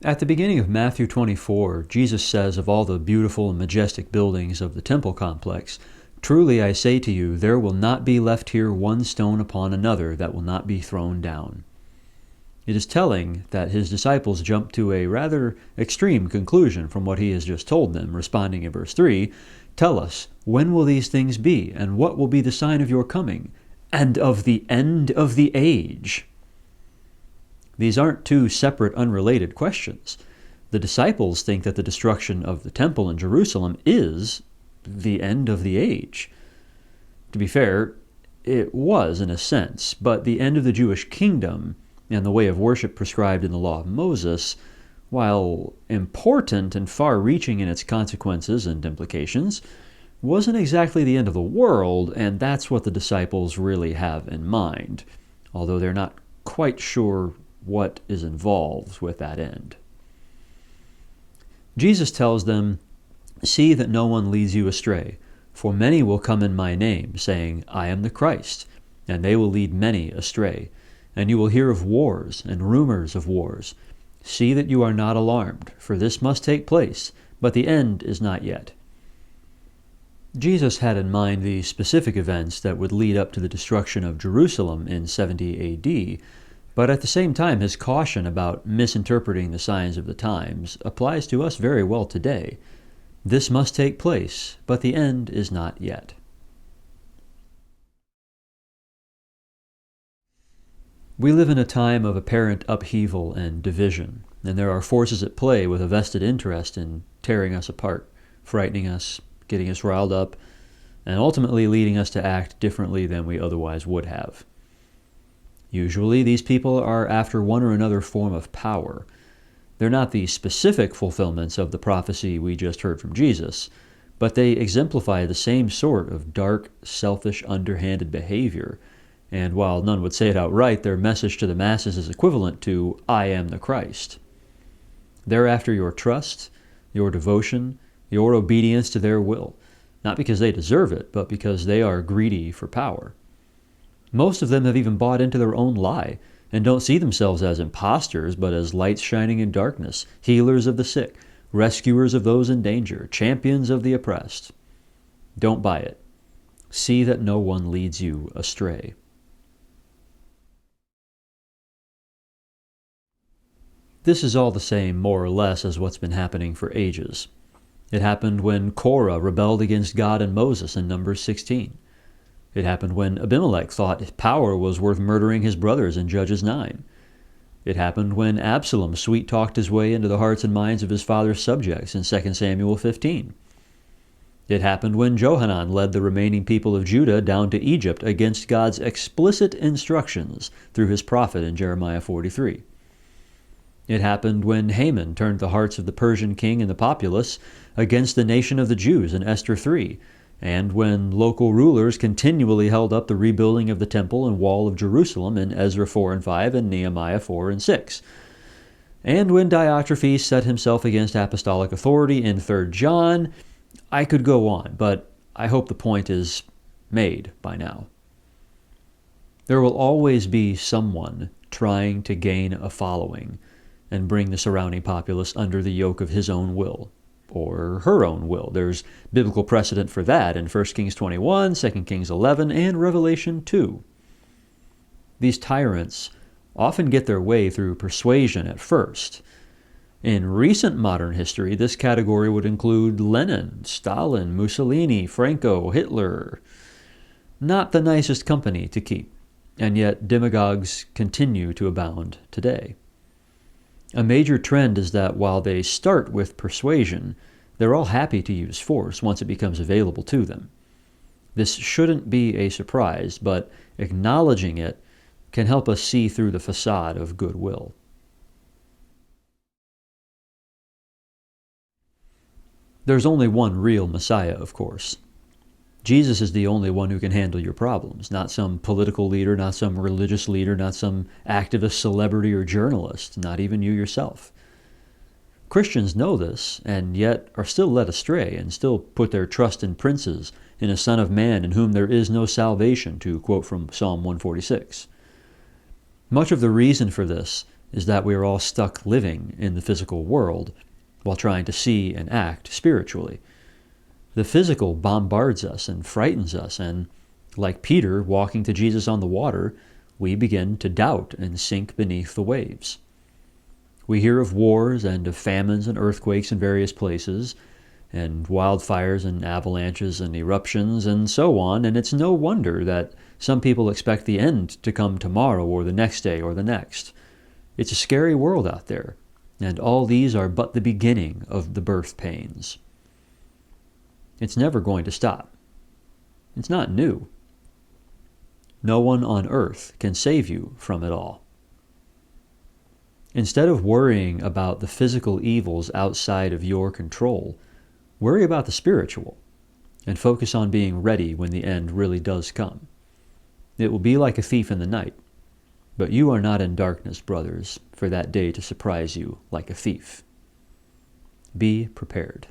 At the beginning of Matthew 24, Jesus says of all the beautiful and majestic buildings of the temple complex, "Truly I say to you, there will not be left here one stone upon another that will not be thrown down." It is telling that his disciples jump to a rather extreme conclusion from what he has just told them, responding in verse 3, "Tell us, when will these things be, and what will be the sign of your coming, and of the end of the age?" These aren't two separate, unrelated questions. The disciples think that the destruction of the temple in Jerusalem is the end of the age. To be fair, it was in a sense, but the end of the Jewish kingdom and the way of worship prescribed in the law of Moses, while important and far-reaching in its consequences and implications, wasn't exactly the end of the world, and that's what the disciples really have in mind, although they're not quite sure what is involved with that end. Jesus tells them, "See that no one leads you astray, for many will come in my name, saying, 'I am the Christ,' and they will lead many astray. And you will hear of wars and rumors of wars. See that you are not alarmed, for this must take place, but the end is not yet." Jesus had in mind the specific events that would lead up to the destruction of Jerusalem in 70 AD, but at the same time his caution about misinterpreting the signs of the times applies to us very well today. This must take place, but the end is not yet. We live in a time of apparent upheaval and division, and there are forces at play with a vested interest in tearing us apart, frightening us, getting us riled up, and ultimately leading us to act differently than we otherwise would have. Usually, these people are after one or another form of power. They're not the specific fulfillments of the prophecy we just heard from Jesus, but they exemplify the same sort of dark, selfish, underhanded behavior. And while none would say it outright, their message to the masses is equivalent to, "I am the Christ." They're after your trust, your devotion, your obedience to their will, not because they deserve it, but because they are greedy for power. Most of them have even bought into their own lie and don't see themselves as imposters, but as lights shining in darkness, healers of the sick, rescuers of those in danger, champions of the oppressed. Don't buy it. See that no one leads you astray. This is all the same, more or less, as what's been happening for ages. It happened when Korah rebelled against God and Moses in Numbers 16. It happened when Abimelech thought power was worth murdering his brothers in Judges 9. It happened when Absalom sweet-talked his way into the hearts and minds of his father's subjects in 2 Samuel 15. It happened when Johanan led the remaining people of Judah down to Egypt against God's explicit instructions through his prophet in Jeremiah 43. It happened when Haman turned the hearts of the Persian king and the populace against the nation of the Jews in Esther 3, and when local rulers continually held up the rebuilding of the temple and wall of Jerusalem in Ezra 4 and 5 and Nehemiah 4 and 6. And when Diotrephes set himself against apostolic authority in 3 John, I could go on, but I hope the point is made by now. There will always be someone trying to gain a following and bring the surrounding populace under the yoke of his own will, or her own will. There's biblical precedent for that in 1 Kings 21, 2 Kings 11, and Revelation 2. These tyrants often get their way through persuasion at first. In recent modern history, this category would include Lenin, Stalin, Mussolini, Franco, Hitler. Not the nicest company to keep, and yet demagogues continue to abound today. A major trend is that while they start with persuasion, they're all happy to use force once it becomes available to them. This shouldn't be a surprise, but acknowledging it can help us see through the facade of goodwill. There's only one real Messiah, of course. Jesus is the only one who can handle your problems, not some political leader, not some religious leader, not some activist, celebrity, or journalist, not even you yourself. Christians know this, and yet are still led astray and still put their trust in princes, in a Son of Man in whom there is no salvation, to quote from Psalm 146. Much of the reason for this is that we are all stuck living in the physical world while trying to see and act spiritually. The physical bombards us and frightens us, and like Peter walking to Jesus on the water, we begin to doubt and sink beneath the waves. We hear of wars and of famines and earthquakes in various places, and wildfires and avalanches and eruptions and so on, and it's no wonder that some people expect the end to come tomorrow or the next day or the next. It's a scary world out there, and all these are but the beginning of the birth pains. It's never going to stop. It's not new. No one on earth can save you from it all. Instead of worrying about the physical evils outside of your control, worry about the spiritual, and focus on being ready when the end really does come. It will be like a thief in the night, but you are not in darkness, brothers, for that day to surprise you like a thief. Be prepared.